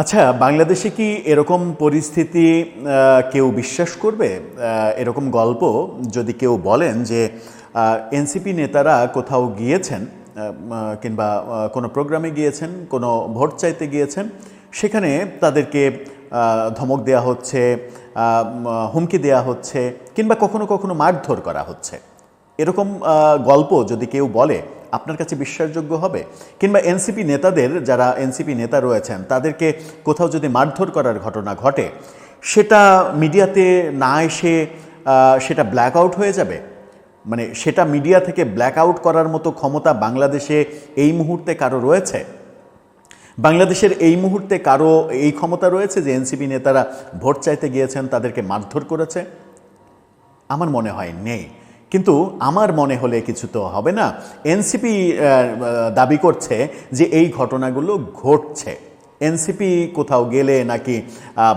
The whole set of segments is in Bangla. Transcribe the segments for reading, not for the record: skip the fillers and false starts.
আচ্ছা, বাংলাদেশে কি এরকম পরিস্থিতি কেউ বিশ্বাস করবে? এরকম গল্প যদি কেউ বলেন যে এনসিপি নেতারা কোথাও গিয়েছেন, কিংবা কোনো প্রোগ্রামে গিয়েছেন, কোনো ভোট চাইতে গিয়েছেন, সেখানে তাদেরকে ধমক দেয়া হচ্ছে, হুমকি দেয়া হচ্ছে, কিংবা কখনো কখনো মারধর করা হচ্ছে, এরকম গল্প যদি কেউ বলে, আপনার কাছে বিশ্বাসযোগ্য হবে? কিংবা এনসিপি নেতাদের, যারা এনসিপি নেতা রয়েছেন, তাদেরকে কোথাও যদি মারধর করার ঘটনা ঘটে, সেটা মিডিয়াতে না এসে সেটা ব্ল্যাক আউট হয়ে যাবে? মানে সেটা মিডিয়া থেকে ব্ল্যাক আউট করার মতো ক্ষমতা বাংলাদেশে এই মুহূর্তে কারো রয়েছে? বাংলাদেশের এই মুহূর্তে কারো এই ক্ষমতা রয়েছে যে এনসিপি নেতারা ভোট চাইতে গিয়েছেন, তাদেরকে মারধর করেছে? আমার মনে হয় নেই। কিন্তু আমার মনে হলে কিছু তো হবে না। এনসিপি দাবি করছে যে এই ঘটনাগুলো ঘটছে। এনসিপি কোথাও গেলে নাকি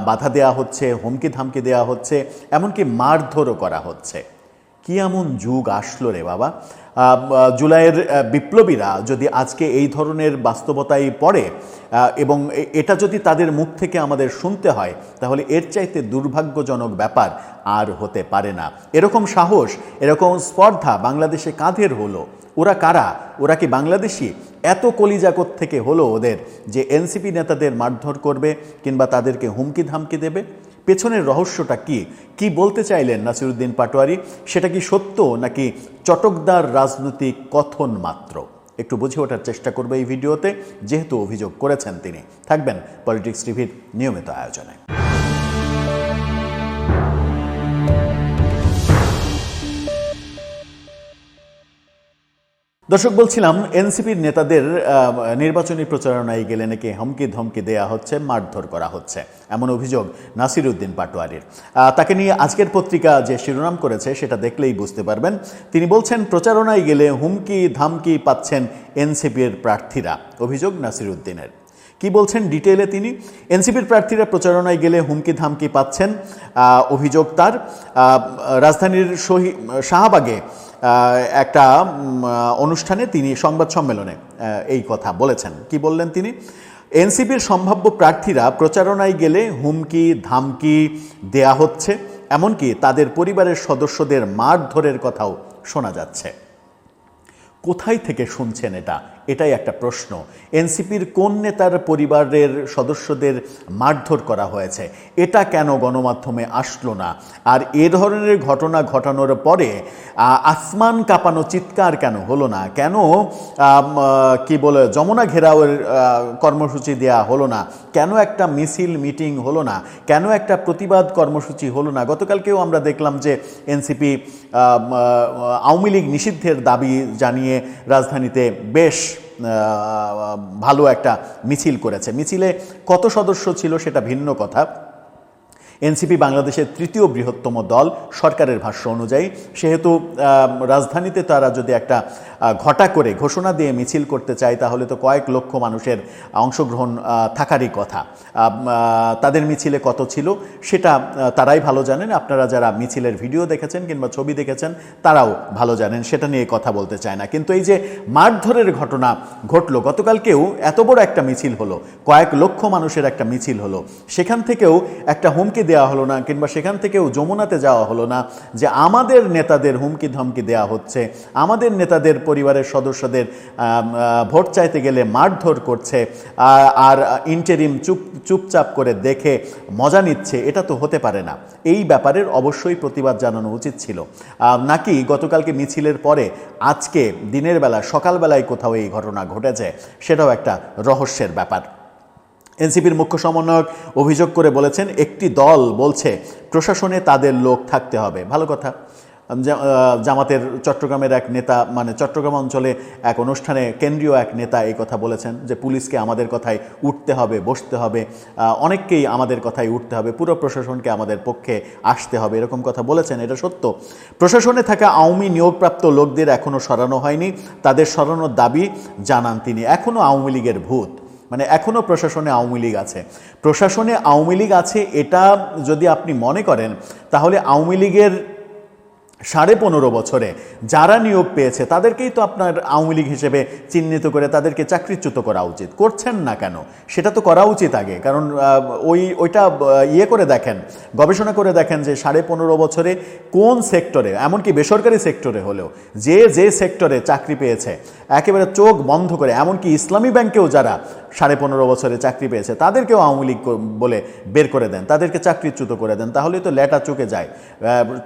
বাধা দেয়া হচ্ছে, হুমকি ধামকি দেওয়া হচ্ছে, এমনকি মারধরও করা হচ্ছে। কি এমন যুগ আসলো রে বাবা! জুলাইয়ের বিপ্লবীরা যদি আজকে এই ধরনের বাস্তবতায় পড়ে, এবং এটা যদি তাদের মুখ থেকে আমাদের শুনতে হয়, তাহলে এর চাইতে দুর্ভাগ্যজনক ব্যাপার আর হতে পারে না। এরকম সাহস, এরকম স্পর্ধা বাংলাদেশে কাদের হলো? ওরা কারা? ওরা কি বাংলাদেশি? এত কলিজা থেকে হলো ওদের যে এনসিপি নেতাদের মারধর করবে কিংবা তাদেরকে হুমকি ধামকি দেবে? পেছনের রহস্যটা কি? কি বলতে চাইলেন নাসিরউদ্দিন পাটোয়ারি? সেটা কি সত্য নাকি চটকদার রাজনৈতিক কথন মাত্র? একটু বুঝে ওঠার চেষ্টা করবে এই ভিডিওতে, যেহেতু অভিযোগ করেছেন তিনি। থাকবেন পলিটিক্স টিভির নিয়মিত আয়োজনে। দর্শক, বলছিলাম এনসিপির নেতাদের নির্বাচনী প্রচারণায় গেলে নাকি হুমকি ধমকি দেয়া হচ্ছে, মারধর করা হচ্ছে, এমন অভিযোগ নাসিরউদ্দিন পাটোয়ারির। তাকে নিয়ে আজকের পত্রিকা যে শিরোনাম করেছে সেটা দেখলেই বুঝতে পারবেন। তিনি বলছেন, প্রচারণায় গেলে হুমকি ধামকি পাচ্ছেন এনসিপির প্রার্থীরা। অভিযোগ নাসিরউদ্দিনের। কি বলছেন ডিটেইলে তিনি? এনসিপির প্রার্থীরা প্রচারণায় গেলে হুমকি ধামকি পাচ্ছেন, অভিযোগ তার। রাজধানীর শাহবাগে একটা অনুষ্ঠানে তিনি, সংবাদ সম্মেলনে এই কথা বলেছেন। কি বললেন তিনি? এনসিপির সম্ভাব্য প্রার্থীরা প্রচারণায় গেলে হুমকি ধামকি দেয়া হচ্ছে, এমনকি তাদের পরিবারের সদস্যদের মারধরের কথাও শোনা যাচ্ছে। কোথায় থেকে শুনছেন এটা? এটাই একটা প্রশ্ন। এনসিপির কোন নেতার পরিবারের সদস্যদের মারধর করা হয়েছে? এটা কেন গণমাধ্যমে আসলো না? আর এ ধরনের ঘটনা ঘটানোর পরে আসমান কাঁপানো চিৎকার কেন হলো না? কেন কি বলে যমুনা ঘেরাওয়ের কর্মসূচি দেয়া হলো না? কেন একটা মিছিল মিটিং হলো না? কেন একটা প্রতিবাদ কর্মসূচি হলো না? গতকালকেও আমরা দেখলাম যে এনসিপি আওয়ামী লীগ নিষিদ্ধের দাবি জানিয়ে রাজধানীতে বেশ ভালো একটা মিছিল করেছে। মিছিলে কত সদস্য ছিল সেটা ভিন্ন কথা। এনসিপি বাংলাদেশের তৃতীয় বৃহত্তম দল সরকারের ভাষ্য অনুযায়ী, সেহেতু রাজধানীতে তারা যদি একটা ঘটা করে ঘোষণা দিয়ে মিছিল করতে চায়, তাহলে তো কয়েক লক্ষ মানুষের অংশগ্রহণ থাকারই কথা। তাদের মিছিলে কত ছিল সেটা তারাই ভালো জানেন। আপনারা যারা মিছিলের ভিডিও দেখেছেন কিংবা ছবি দেখেছেন তারাও ভালো জানেন, সেটা নিয়ে কথা বলতে চায় না। কিন্তু এই যে মারধরের ঘটনা ঘটলো, গতকালকেও এত বড় একটা মিছিল হলো, কয়েক লক্ষ মানুষের একটা মিছিল হলো, সেখান থেকেও একটা হুমকি দেওয়া হলো না, কিংবা সেখান থেকেও যমুনাতে যাওয়া হলো না যে আমাদের নেতাদের হুমকি ধমকি দেওয়া হচ্ছে, আমাদের নেতাদের পরিবারের সদস্যদের ভোট চাইতে গেলে মারধর করছে, আর ইন্টারিম চুপচাপ করে দেখে মজা নিচ্ছে। এটা তো হতে পারে না। এই ব্যাপারের অবশ্যই প্রতিবাদ জানানো উচিত ছিল। নাকি গতকালকে মিছিলের পরে আজকে দিনের বেলা, সকালবেলায় কোথাও এই ঘটনা ঘটেছে, সেটাও একটা রহস্যের ব্যাপার। এনসিপির মুখ্য সমন্বয়ক অভিযোগ করে বলেছেন, একটি দল বলছে প্রশাসনে তাদের লোক থাকতে হবে। ভালো কথা। জামাতের চট্টগ্রামের এক নেতা, মানে চট্টগ্রাম অঞ্চলে এক অনুষ্ঠানে কেন্দ্রীয় এক নেতা এই কথা বলেছেন যে পুলিশকে আমাদের কথায় উঠতে হবে, বসতে হবে, অনেককেই আমাদের কথায় উঠতে হবে, পুরো প্রশাসনকে আমাদের পক্ষে আসতে হবে, এরকম কথা বলেছেন। এটা সত্য। প্রশাসনে থাকা আওয়ামী নিয়োগপ্রাপ্ত লোকদের এখনও সরানো হয়নি, তাদের সরানোর দাবি জানান তিনি। এখনও আওয়ামী লীগের ভূত, মানে এখনও প্রশাসনে আওয়ামী লীগ আছে। প্রশাসনে আওয়ামী লীগ আছে এটা যদি আপনি মনে করেন, তাহলে আওয়ামী লীগের 15.5 বছরে যারা নিয়োগ পেয়েছে তাদেরকেই তো আপনার আওয়ামী লীগ হিসেবে চিহ্নিত করে তাদেরকে চাকরিচ্যুত করা উচিত। করছেন না কেন? সেটা তো করা উচিত আগে, কারণ ওইটা ইয়ে করে দেখেন, গবেষণা করে দেখেন যে 15.5 বছরে কোন সেক্টরে, এমনকি বেসরকারি সেক্টরে হলেও যে সেক্টরে চাকরি পেয়েছে একেবারে চোখ বন্ধ করে, এমনকি ইসলামী ব্যাংকেও যারা 15.5 বছরে চাকরি পেয়েছে তাদেরকেও আওয়ামী লীগ বলে বের করে দেন, তাদেরকে চাকরিচ্যুত করে দেন, তাহলেই তো লেটা চুকে যায়।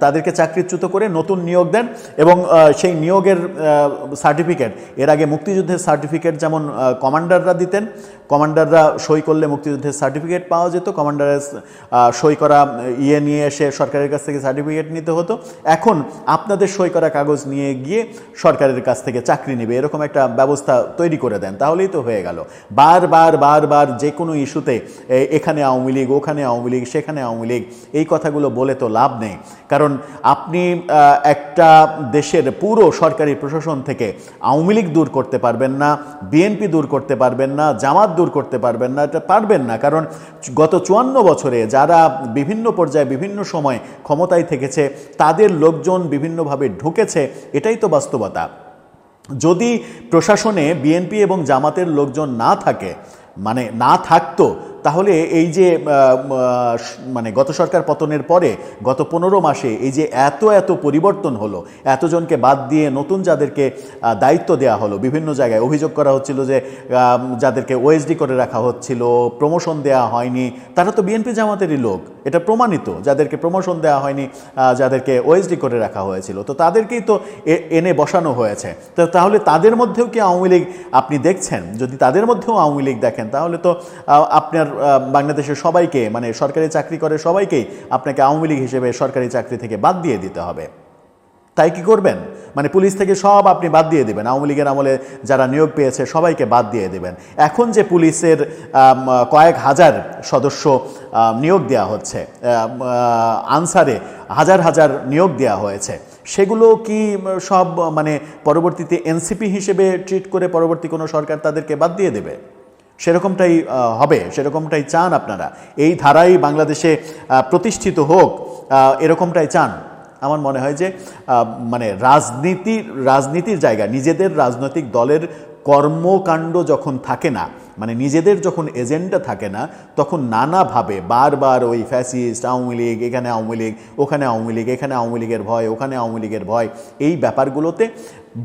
তাদেরকে চাকরিচ্যুত করে নতুন নিয়োগ দেন এবং সেই নিয়োগের সার্টিফিকেট, এর আগে মুক্তিযুদ্ধের সার্টিফিকেট যেমন কমান্ডাররা দিতেন, কমান্ডাররা সই করলে মুক্তিযুদ্ধের সার্টিফিকেট পাওয়া যেত, কমান্ডারের সই করা ইয়ে নিয়ে এসে সরকারের কাছ থেকে সার্টিফিকেট নিতে হতো। এখন আপনাদের সই করা কাগজ নিয়ে গিয়ে সরকারের কাছ থেকে চাকরি নেবে, এরকম একটা ব্যবস্থা তৈরি করে দেন, তাহলেই তো হয়ে গেল। বারবার যে কোনো ইস্যুতে এখানে আওয়ামী লীগ, ওখানে আওয়ামী লীগ, সেখানে আওয়ামী লীগ, এই কথাগুলো বলে তো লাভ নেই। কারণ আপনি একটা দেশের পুরো সরকারি প্রশাসন থেকে আওয়ামী লীগ দূর করতে পারবেন না, বিএনপি দূর করতে পারবেন না, জামাত দূর করতে পারবেন না, এটা পারবেন না। কারণ গত 54 বছরে যারা বিভিন্ন পর্যায়ে বিভিন্ন সময় ক্ষমতায় থেকেছে তাদের লোকজন বিভিন্নভাবে ঢুকেছে, এটাই তো বাস্তবতা। যদি প্রশাসনে বিএনপি এবং জামাতের লোকজন না থাকে, মানে না থাকতো, তাহলে এই যে মানে গত সরকার পতনের পরে গত 15 মাসে এই যে এত পরিবর্তন হলো, এতজনকে বাদ দিয়ে নতুন যাদেরকে দায়িত্ব দেওয়া হলো, বিভিন্ন জায়গায় অভিযোগ করা হচ্ছিল যে যাদেরকে ওএসডি করে রাখা হচ্ছিল, প্রমোশন দেওয়া হয়নি, তারা তো বিএনপি জামাতেরই লোক, এটা প্রমাণিত। যাদেরকে প্রমোশন দেওয়া হয়নি, যাদেরকে ওএসডি করে রাখা হয়েছিল, তো তাদেরকেই তো এনে বসানো হয়েছে। তো তাহলে তাদের মধ্যেও কি আওয়ামী লীগ আপনি দেখছেন? যদি তাদের মধ্যেও আওয়ামী লীগ দেখেন, তাহলে তো আপনার বাংলাদেশের সবাইকে, মানে সরকারি চাকরি করে সবাইকেই আপনাকে আওয়ামী লীগ হিসেবে সরকারি চাকরি থেকে বাদ দিয়ে দিতে হবে। তাই কি করবেন? মানে পুলিশ থেকে সব আপনি বাদ দিয়ে দেবেন, আওয়ামী লীগের আমলে যারা নিয়োগ পেয়েছে সবাইকে বাদ দিয়ে দেবেন। এখন যে পুলিশের কয়েক হাজার সদস্য নিয়োগ দেওয়া হচ্ছে, আনসারে হাজার নিয়োগ দেওয়া হয়েছে, সেগুলো কি সব মানে পরবর্তীতে এনসিপি হিসেবে ট্রিট করে পরবর্তী কোনো সরকার তাদেরকে বাদ দিয়ে দেবে? সেরকমটাই হবে, সেরকমটাই চান আপনারা? এই ধারাই বাংলাদেশে প্রতিষ্ঠিত হোক, এরকমটাই চান? আমার মনে হয় যে মানে রাজনীতির জায়গা, নিজেদের রাজনৈতিক দলের কর্মকাণ্ড যখন থাকে না, মানে নিজেদের যখন এজেন্ডা থাকে না, তখন নানাভাবে বারবার ওই ফ্যাসিস্ট, আওয়ামী লীগ, এখানে আওয়ামী লীগ, ওখানে আওয়ামী লীগ, এখানে আওয়ামী লীগের ভয়, ওখানে আওয়ামী লীগের ভয়, এই ব্যাপারগুলোতে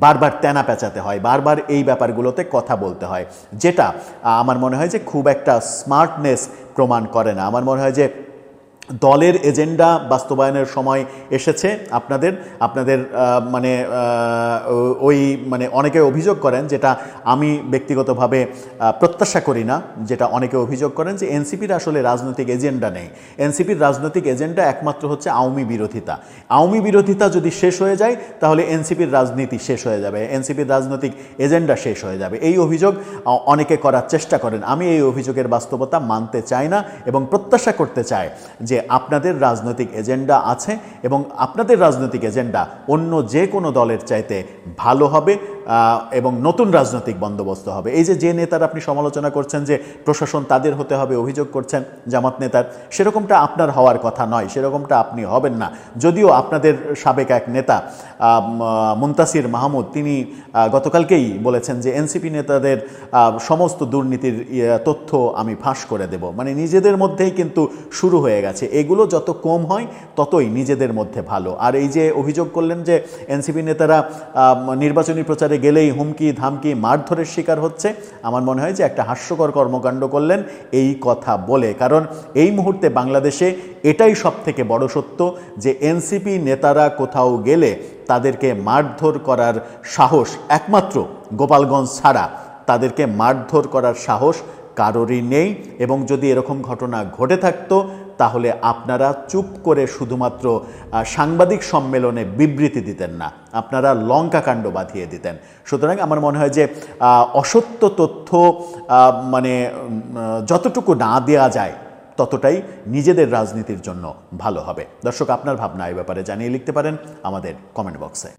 বারবার তেনা পেঁচাতে হয়, বারবার এই ব্যাপারগুলোতে কথা বলতে হয়, যেটা আমার মনে হয় যে খুব একটা স্মার্টনেস প্রমাণ করে না। আমার মনে হয় যে দলের এজেন্ডা বাস্তবায়নের সময় এসেছে। আপনাদের মানে ওই মানে অনেকে অভিযোগ করেন, যেটা আমি ব্যক্তিগতভাবে প্রত্যাশা করি না, যেটা অনেকে অভিযোগ করেন যে এনসিপির আসলে রাজনৈতিক এজেন্ডা নেই। এনসিপির রাজনৈতিক এজেন্ডা একমাত্র হচ্ছে আওয়ামী বিরোধিতা। আওয়ামী বিরোধিতা যদি শেষ হয়ে যায়, তাহলে এনসিপির রাজনীতি শেষ হয়ে যাবে, এনসিপির রাজনৈতিক এজেন্ডা শেষ হয়ে যাবে। এই অভিযোগ অনেকে করার চেষ্টা করেন। আমি এই অভিযোগের বাস্তবতা মানতে চাই না এবং প্রত্যাশা করতে চাই যে আপনাদের রাজনৈতিক এজেন্ডা আছে এবং আপনাদের রাজনৈতিক এজেন্ডা অন্য যে কোনো দলের চাইতে ভালো হবে এবং নতুন রাজনৈতিক বন্দোবস্ত হবে। এই যে নেতারা আপনি সমালোচনা করছেন যে প্রশাসন তাদের হতে হবে, অভিযোগ করছেন জামাত নেতার, সেরকমটা আপনার হওয়ার কথা নয়, সেরকমটা আপনি হবেন না। যদিও আপনাদের সাবেক এক নেতা মুনতাসির মাহমুদ, তিনি গতকালকেই বলেছেন যে এনসিপি নেতাদের সমস্ত দুর্নীতির তথ্য আমি ফাঁস করে দেব। মানে নিজেদের মধ্যেই কিন্তু শুরু হয়ে গেছে। এগুলো যত কম হয় ততই নিজেদের মধ্যে ভালো। আর এই যে অভিযোগ করলেন যে এনসিপি নেতারা নির্বাচনী প্রচারে গেলেই হুমকি ধামকি মারধরের শিকার হচ্ছে, আমার মনে হয় যে একটা হাস্যকর কর্মকাণ্ড করলেন এই কথা বলে। কারণ এই মুহূর্তে বাংলাদেশে এটাই সবথেকে বড় সত্য যে এনসিপি নেতারা কোথাও গেলে তাদেরকে মারধর করার সাহস একমাত্র গোপালগঞ্জ ছাড়া, তাদেরকে মারধর করার সাহস কারোরই নেই। এবং যদি এরকম ঘটনা ঘটে থাকতো তাহলে আপনারা চুপ করে শুধুমাত্র সাংবাদিক সম্মেলনে বিবৃতি দিতেন না, আপনারা লঙ্কা কাণ্ড বাঁধিয়ে দিতেন। সুতরাং আমার মনে হয় যে অসত্য তথ্য মানে যতটুকু না দেওয়া যায় ততটাই নিজেদের রাজনীতির জন্য ভালো হবে। দর্শক, আপনার ভাবনা এই ব্যাপারে জানিয়ে লিখতে পারেন আমাদের কমেন্ট বক্সে।